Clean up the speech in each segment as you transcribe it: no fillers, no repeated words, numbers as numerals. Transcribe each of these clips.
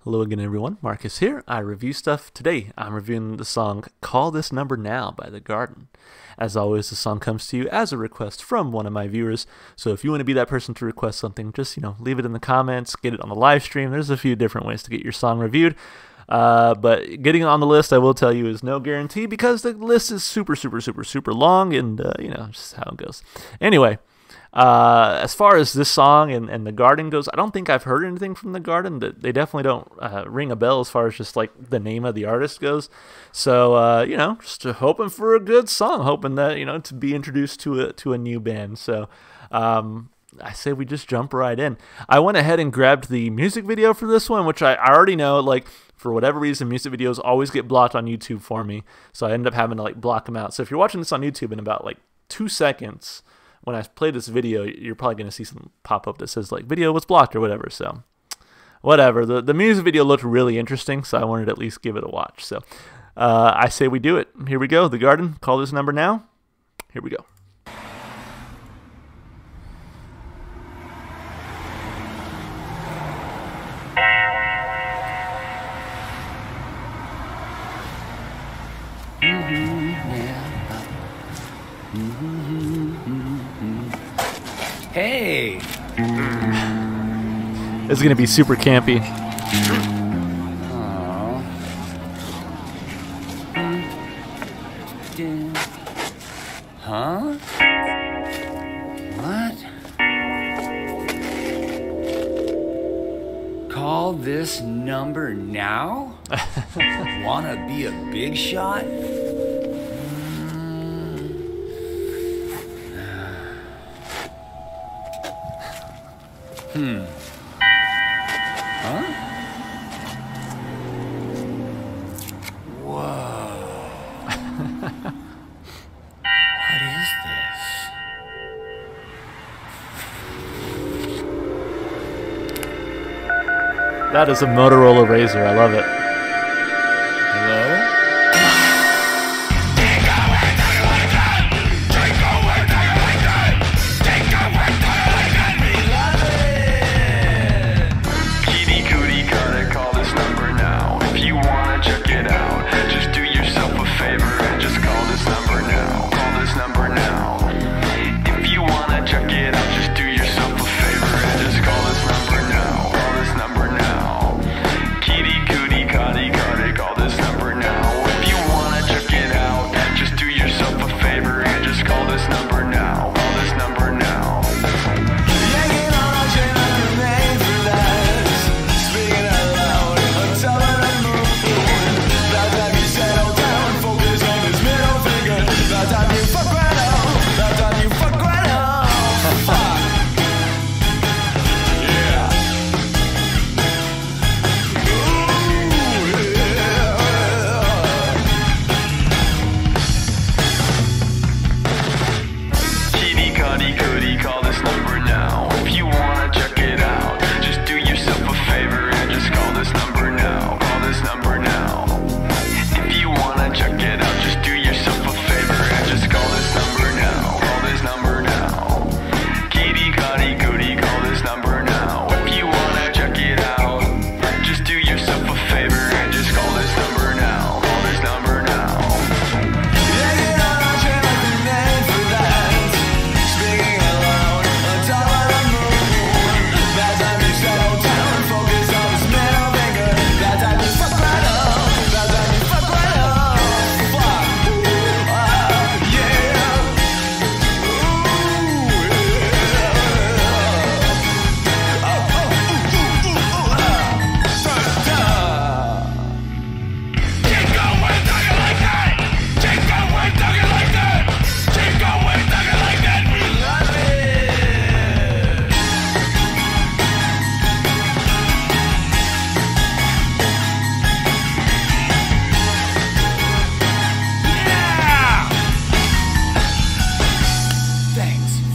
Hello again everyone, Marcus here. I review stuff. Today I'm reviewing the song Call This Number Now by The Garden. As always, the song comes to you as a request from one of my viewers, so if you want to be that person to request something, just leave it in the comments, get it on the live stream. There's a few different ways to get your song reviewed. But getting on the list, I will tell you, is no guarantee because the list is super long, and just how it goes. Anyway, as far as this song and The Garden goes, I don't think I've heard anything from The Garden. They definitely don't ring a bell as far as just like the name of the artist goes. So just hoping for a good song, hoping that to be introduced to a new band. So I say we just jump right in. I went ahead and grabbed the music video for this one, which I already know, like, for whatever reason, music videos always get blocked on YouTube for me. So I end up having to block them out. So if you're watching this on YouTube in about 2 seconds, when I play this video, you're probably going to see some pop up that says video was blocked or whatever. So whatever. The music video looked really interesting, so I wanted to at least give it a watch. So I say we do it. Here we go. The Garden, Call This Number Now. Here we go. Hey! This is going to be super campy. Huh? What? Call this number now? Wanna be a big shot? Huh? Whoa. What is this? That is a Motorola Razr. I love it. Hello?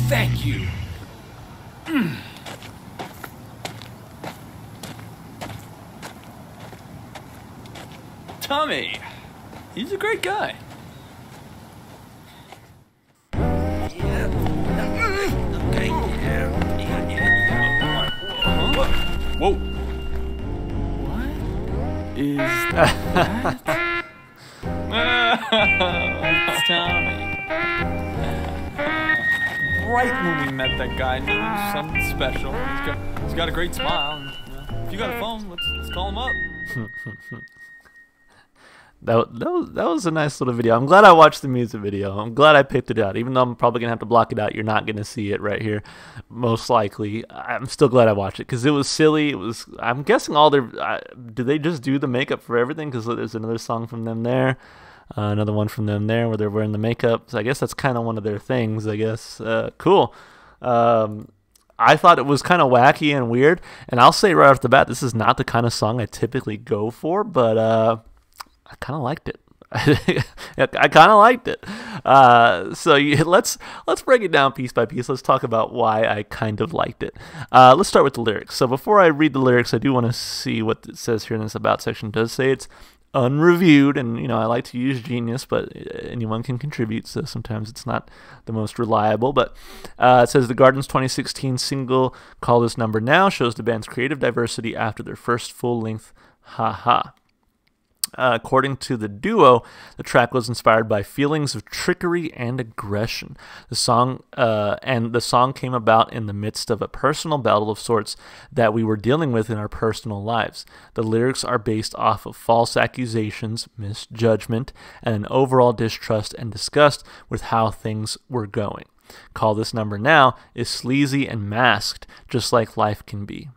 Thank you. Tommy, he's a great guy. Whoa. What? Is that? It's Tommy. Right when we met that guy, I knew he was something special. He's got a great smile. And, if you got a phone, let's call him up. That was a nice little video. I'm glad I watched the music video. I'm glad I picked it out. Even though I'm probably going to have to block it out, you're not going to see it right here, most likely. I'm still glad I watched it because it was silly. I'm guessing all their... did they just do the makeup for everything? Because there's another song from them there. Another one from them there where they're wearing the makeup. So I guess that's kind of one of their things, I guess. Cool. I thought it was kind of wacky and weird. And I'll say right off the bat, this is not the kind of song I typically go for, but I kind of liked it. I kind of liked it. Let's break it down piece by piece. Let's talk about why I kind of liked it. Let's start with the lyrics. So before I read the lyrics, I do want to see what it says here in this About section. It does say it's unreviewed, and I like to use Genius, but anyone can contribute, so sometimes it's not the most reliable. But it says the Garden's 2016 single Call This Number Now shows the band's creative diversity after their first full-length Ha Ha. According to the duo, the track was inspired by feelings of trickery and aggression. The song came about in the midst of a personal battle of sorts that we were dealing with in our personal lives. The lyrics are based off of false accusations, misjudgment, and an overall distrust and disgust with how things were going. Call This Number Now is sleazy and masked, just like life can be.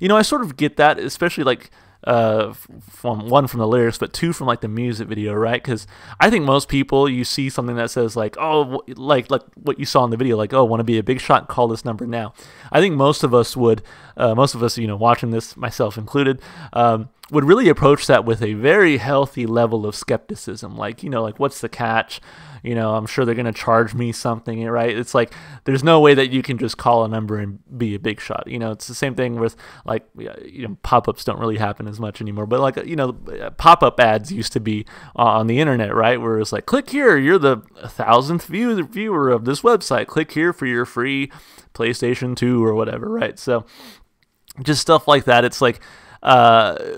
I sort of get that, especially from the lyrics, but two from the music video, right? Because I think most people, you see something that says like what you saw in the video, want to be a big shot, call this number now. I think most of us would, watching this, myself included, would really approach that with a very healthy level of skepticism. What's the catch? I'm sure they're going to charge me something, right? It's there's no way that you can just call a number and be a big shot. It's the same thing with pop-ups don't really happen as much anymore. But pop-up ads used to be on the internet, right? Where it's click here, you're the 1,000th viewer of this website. Click here for your free PlayStation 2 or whatever, right? So just stuff like that. It's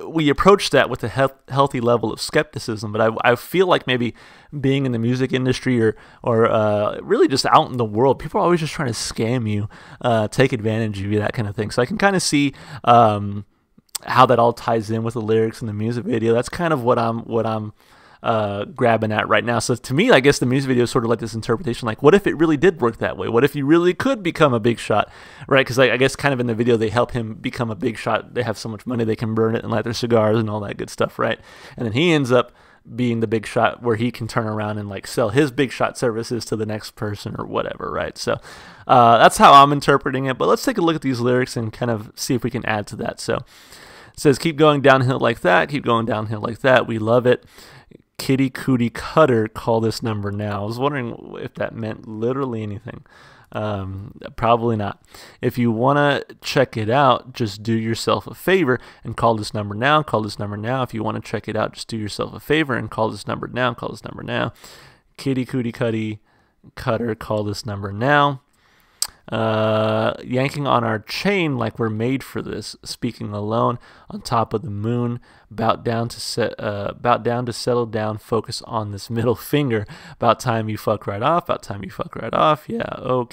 we approach that with a healthy level of skepticism, but I feel like maybe being in the music industry or really just out in the world, people are always just trying to scam you, take advantage of you, that kind of thing. So I can kind of see how that all ties in with the lyrics and the music video. That's kind of what I'm grabbing at right now. So to me, I guess the music video is sort of like this interpretation, what if it really did work that way? What if you really could become a big shot, right? Because I guess kind of in the video, they help him become a big shot. They have so much money, they can burn it and light their cigars and all that good stuff, right? And then he ends up being the big shot where he can turn around and sell his big shot services to the next person or whatever, right? So that's how I'm interpreting it. But let's take a look at these lyrics and kind of see if we can add to that. So it says, keep going downhill like that, keep going downhill like that, we love it. Kitty cootie cutter, call this number now. I was wondering if that meant literally anything. Probably not. If you want to check it out, just do yourself a favor and call this number now. Call this number now. If you want to check it out, just do yourself a favor and call this number now. Call this number now. Kitty cootie cutter, call this number now. Yanking on our chain like we're made for this. Speaking alone on top of the moon. About down to settle down. Focus on this middle finger. About time you fuck right off. About time you fuck right off. Yeah. Oh,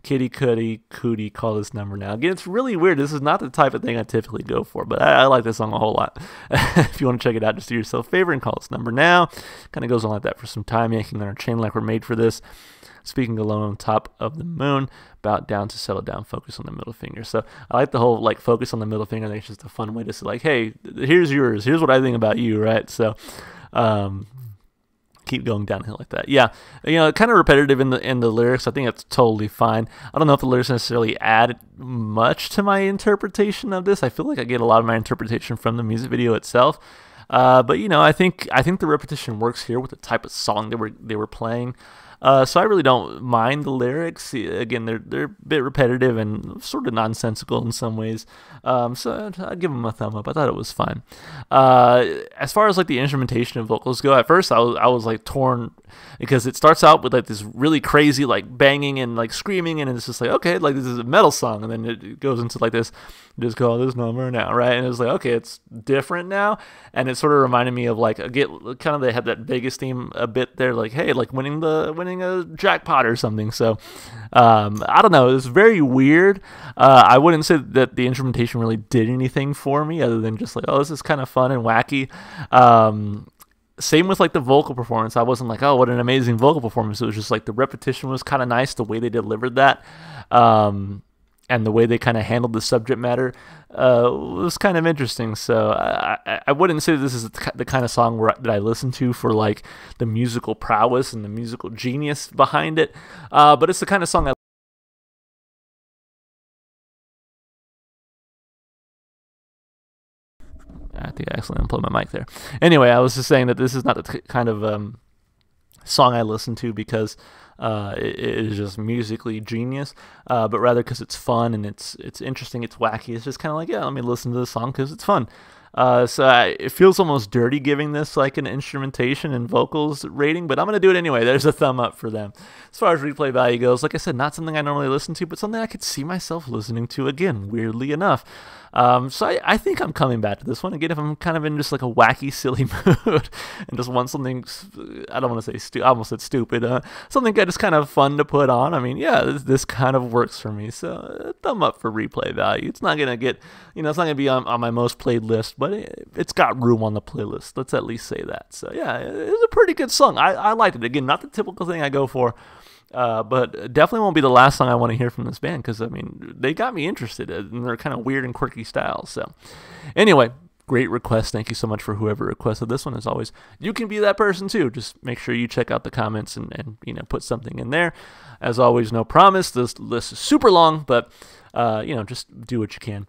kitty cootie, call this number now. Again, it's really weird. This is not the type of thing I typically go for, but I like this song a whole lot. If you want to check it out, just do yourself a favor and call this number now. Kind of goes on like that for some time. Yanking on our chain like we're made for this. Speaking alone on top of the moon, about down to settle down, focus on the middle finger. So I like the whole focus on the middle finger. I think it's just a fun way to say hey, here's yours. Here's what I think about you, right? So keep going downhill like that. Yeah, kind of repetitive in the lyrics. I think that's totally fine. I don't know if the lyrics necessarily add much to my interpretation of this. I feel like I get a lot of my interpretation from the music video itself. But I think the repetition works here with the type of song they were playing. So I really don't mind the lyrics. Again, they're a bit repetitive and sort of nonsensical in some ways. So I'd give them a thumb up. I thought it was fine. As far as like the instrumentation and vocals go, at first I was like torn because it starts out with like this really crazy like banging and like screaming, and it's just like, okay, like this is a metal song, and then it goes into like this, just call this number now, right? And it's like, okay, it's different now, and it sort of reminded me of like kind of they had that Vegas theme a bit there, like, hey, like winning a jackpot or something. So I don't know, it was very weird. I wouldn't say that the instrumentation really did anything for me other than just like, oh, this is kind of fun and wacky. Same with like the vocal performance. I wasn't like, oh, what an amazing vocal performance. It was just like the repetition was kind of nice, the way they delivered that, and the way they kind of handled the subject matter was kind of interesting. So I wouldn't say this is the kind of song that I listen to for like the musical prowess and the musical genius behind it, but it's the kind of song I think I accidentally unplugged my mic there. Anyway, I was just saying that this is not the kind of song I listen to because it is just musically genius, but rather because it's fun and it's interesting, it's wacky. It's just kind of like, yeah, let me listen to this song because it's fun. It feels almost dirty giving this like an instrumentation and vocals rating, but I'm going to do it anyway. There's a thumb up for them. As far as replay value goes, like I said, not something I normally listen to, but something I could see myself listening to again, weirdly enough. So I think I'm coming back to this one again if I'm kind of in just like a wacky, silly mood and just want something, I don't want to say I almost said stupid, something just kind of fun to put on. I mean, yeah, this kind of works for me. So thumb up for replay value. It's not going to get, it's not going to be on my most played list, but it's got room on the playlist. Let's at least say that. So yeah, it was a pretty good song. I liked it. Again, not the typical thing I go for. But definitely won't be the last song I want to hear from this band because, I mean, they got me interested in their kind of weird and quirky styles. So anyway, great request. Thank you so much for whoever requested this one. As always, you can be that person too. Just make sure you check out the comments and put something in there. As always, no promise. This list is super long, but just do what you can.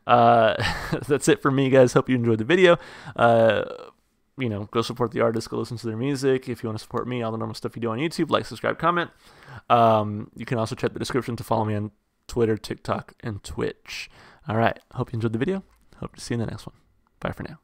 That's it for me, guys. Hope you enjoyed the video. Go support the artist, go listen to their music. If you want to support me, all the normal stuff you do on YouTube, like, subscribe, comment. You can also check the description to follow me on Twitter, TikTok, and Twitch. All right. Hope you enjoyed the video. Hope to see you in the next one. Bye for now.